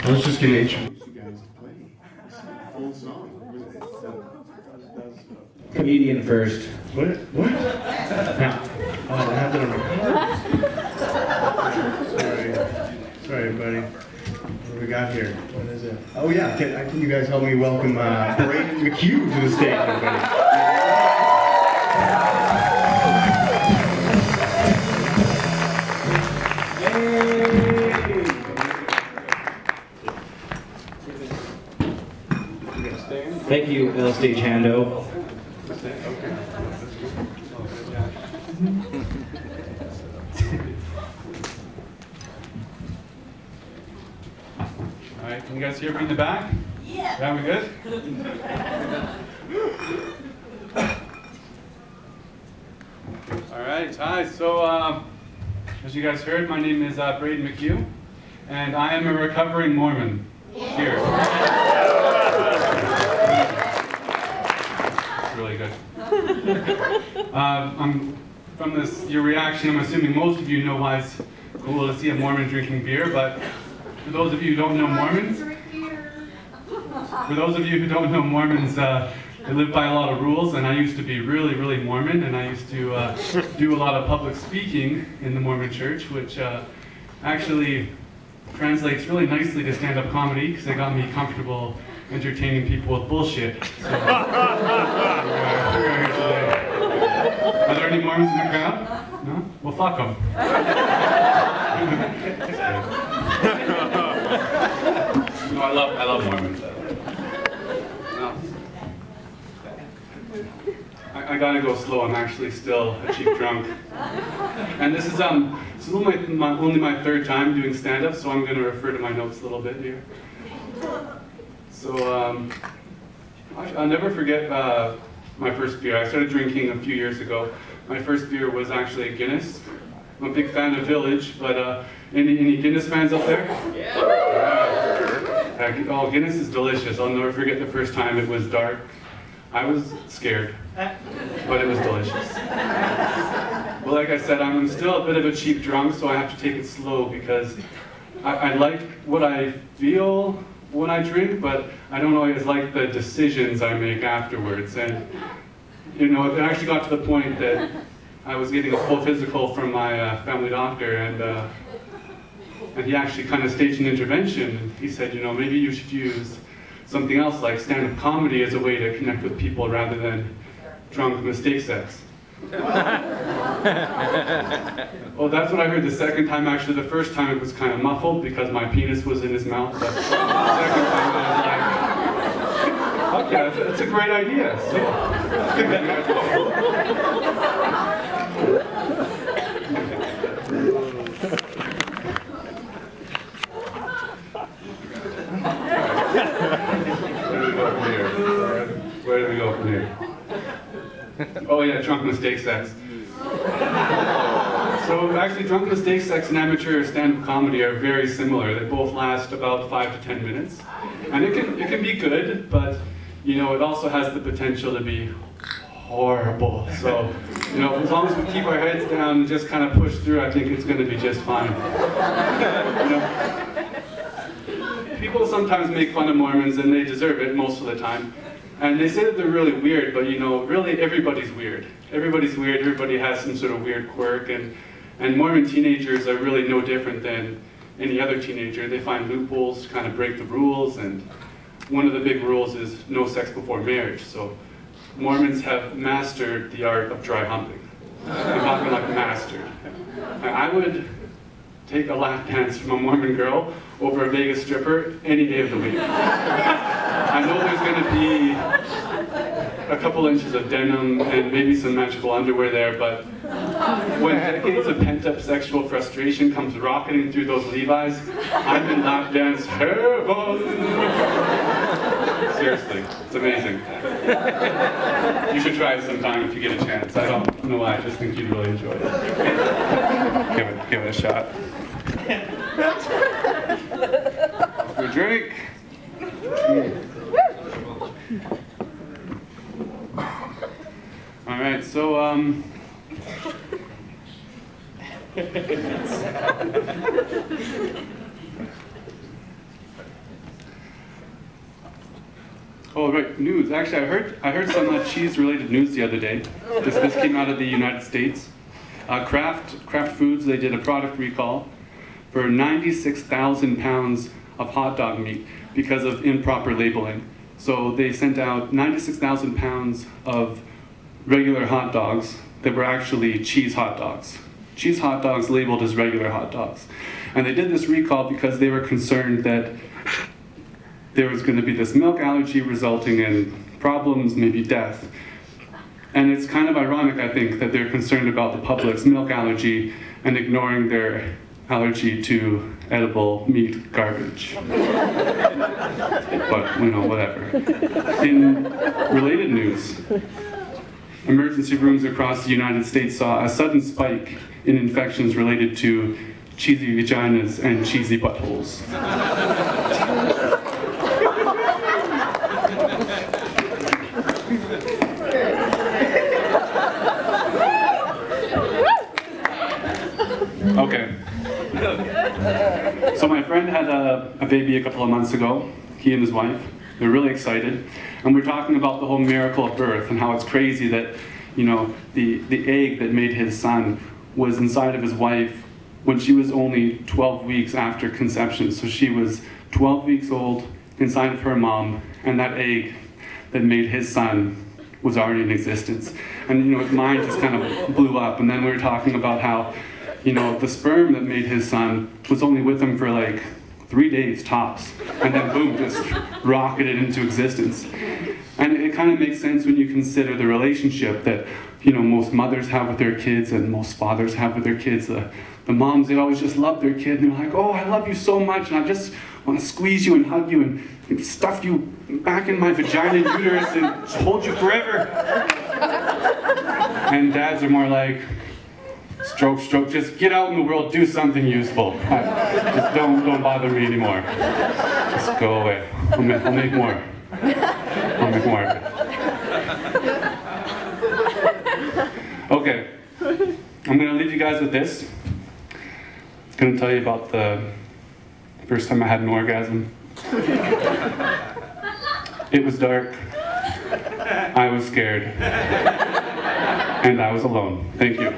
I was just going to introduce you guys to play this full song. Comedian first. What? Now, I have it on my card. Sorry, buddy. What do we got here? What is it? Oh yeah, can you guys help me welcome Braden McHugh to the stage, everybody? Thank you, LSD Chando. All right, can you guys hear me in the back? Yeah. Yeah, we good? All right, hi. So, as you guys heard, my name is Braden McHugh, and I am a recovering Mormon. Here. Really good. I'm from your reaction, I'm assuming most of you know why it's cool to see a Mormon drinking beer, but for those of you who don't know Mormons, they live by a lot of rules, and I used to be really, really Mormon, and I used to do a lot of public speaking in the Mormon church, which actually translates really nicely to stand-up comedy, because it got me comfortable entertaining people with bullshit. So, are there any Mormons in the crowd? No? Well, fuck them. No, I love Mormons. No. I gotta go slow. I'm actually still a cheap drunk, and this is only my third time doing stand-up, so I'm going to refer to my notes a little bit here. So I'll never forget my first beer. I started drinking a few years ago. My first beer was actually a Guinness. I'm a big fan of Village, but any Guinness fans up there? Yeah. Oh, Guinness is delicious. I'll never forget the first time it was dark. I was scared, but it was delicious. Well, like I said, I'm still a bit of a cheap drunk, so I have to take it slow because I like what I feel when I drink, but I don't always like the decisions I make afterwards. And you know, it actually got to the point that I was getting a full physical from my family doctor, and he actually kind of staged an intervention. He said, you know, maybe you should use something else like stand-up comedy as a way to connect with people rather than drunk mistake sex. Well, that's what I heard the second time. Actually, the first time it was kind of muffled because my penis was in his mouth. But the second time I was like, fuck yeah, that's a great idea. So, where do we go from here? Oh yeah, drunk mistake sex. So actually, drunk mistake sex and amateur stand-up comedy are very similar. They both last about 5 to 10 minutes, and it can be good, but you know, it also has the potential to be horrible. So you know, as long as we keep our heads down and just kind of push through, I think it's going to be just fine. You know, people sometimes make fun of Mormons, and they deserve it most of the time. And they say that they're really weird, but you know, really everybody's weird. Everybody's weird, everybody has some sort of weird quirk, and Mormon teenagers are really no different than any other teenager. They find loopholes to kind of break the rules, and one of the big rules is no sex before marriage. So Mormons have mastered the art of dry humping. I'm talking like mastered. I would take a lap dance from a Mormon girl over a Vegas stripper any day of the week. I know there's going to be a couple inches of denim and maybe some magical underwear there, but when decades of pent-up sexual frustration comes rocketing through those Levi's, I'm in lap dance heaven. Seriously, it's amazing. You should try it sometime if you get a chance. I don't know why, I just think you'd really enjoy it. Give it a shot. Good drink. All right, so Oh, right, news. Actually, I heard some cheese-related news the other day. This came out of the United States. Kraft Foods, they did a product recall for 96,000 pounds of hot dog meat because of improper labeling. So they sent out 96,000 pounds of regular hot dogs that were actually cheese hot dogs. Cheese hot dogs labeled as regular hot dogs. And they did this recall because they were concerned that there was going to be this milk allergy resulting in problems, maybe death. And it's kind of ironic, I think, that they're concerned about the public's milk allergy and ignoring their allergy to edible meat garbage. But, you know, whatever. In related news, emergency rooms across the United States saw a sudden spike in infections related to cheesy vaginas and cheesy buttholes. Okay. So my friend had a baby a couple of months ago, he and his wife. They're really excited. And we're talking about the whole miracle of birth and how it's crazy that, you know, the egg that made his son was inside of his wife when she was only 12 weeks after conception. So she was 12 weeks old inside of her mom, and that egg that made his son was already in existence. And, you know, his mind just kind of blew up. And then we were talking about how, you know, the sperm that made his son was only with him for like 3 days tops, and then boom, just rocketed into existence. And it kind of makes sense when you consider the relationship that, you know, most mothers have with their kids and most fathers have with their kids. The moms, they always just love their kid, and they're like, oh, I love you so much, and I just want to squeeze you and hug you and stuff you back in my vagina and uterus and just hold you forever. And dads are more like, stroke, stroke, just get out in the world, do something useful. Just don't bother me anymore. Just go away. I'll make more. I'll make more of it. Okay, I'm gonna leave you guys with this. It's gonna tell you about the first time I had an orgasm. It was dark. I was scared. And I was alone. Thank you.